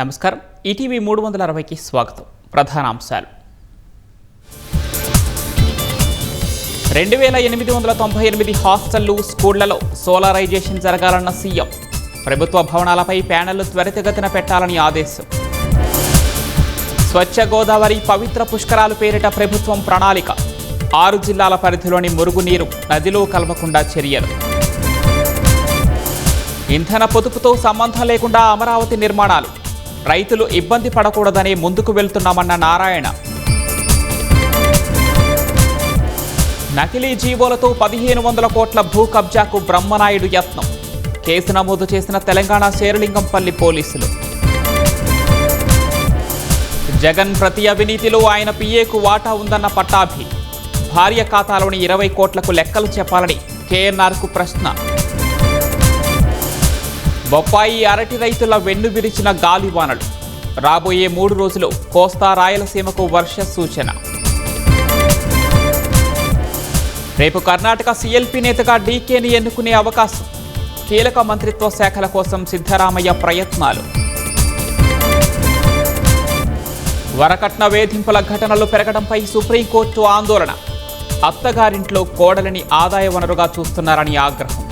నమస్కారం. ఈటీవీ 360కి స్వాగతం. ప్రధానాంశాలు. 2898 హాస్టళ్లు, స్కూళ్లలో సోలారైజేషన్ జరగాలన్న సీఎం. ప్రభుత్వ భవనాలపై ప్యానెళ్లు త్వరితగతిన పెట్టాలని ఆదేశం. స్వచ్ఛ గోదావరి పవిత్ర పుష్కరాలు పేరిట ప్రభుత్వం ప్రణాళిక. 6 జిల్లాల పరిధిలోని మురుగునీరు నదిలో కలవకుండా చర్యలు. ఇంధన పొదుపుతో సంబంధం లేకుండా అమరావతి నిర్మాణాలు. రైతులు ఇబ్బంది పడకూడదని ముందుకు వెళ్తున్నామన్న నారాయణ. నకిలీ జీవోలతో 1500 కోట్ల భూ కబ్జాకు బ్రహ్మనాయుడు యత్నం. కేసు నమోదు చేసిన తెలంగాణ శేరిలింగంపల్లి పోలీసులు. జగన్ ప్రతి అవినీతిలో ఆయన పిఏకు వాటా ఉందన్న పట్టాభి. భార్య ఖాతాలోని 20 కోట్లకు లెక్కలు చెప్పాలని కేఎన్ఆర్కు ప్రశ్న. బొప్పాయి, అరటి రైతుల వెన్ను విరిచిన గాలివానలు. రాబోయే 3 రోజులు కోస్తా రాయలసీమకు వర్ష సూచన. రేపు కర్ణాటక సీఎల్పీ నేతగా డీకేని ఎన్నుకునే అవకాశం. కీలక మంత్రిత్వ శాఖల కోసం సిద్ధరామయ్య ప్రయత్నాలు. వరకట్న వేధింపుల ఘటనలు పెరగడంపై సుప్రీంకోర్టు ఆందోళన. అత్తగారింట్లో కోడలిని ఆదాయ వనరుగా చూస్తున్నారని ఆగ్రహం.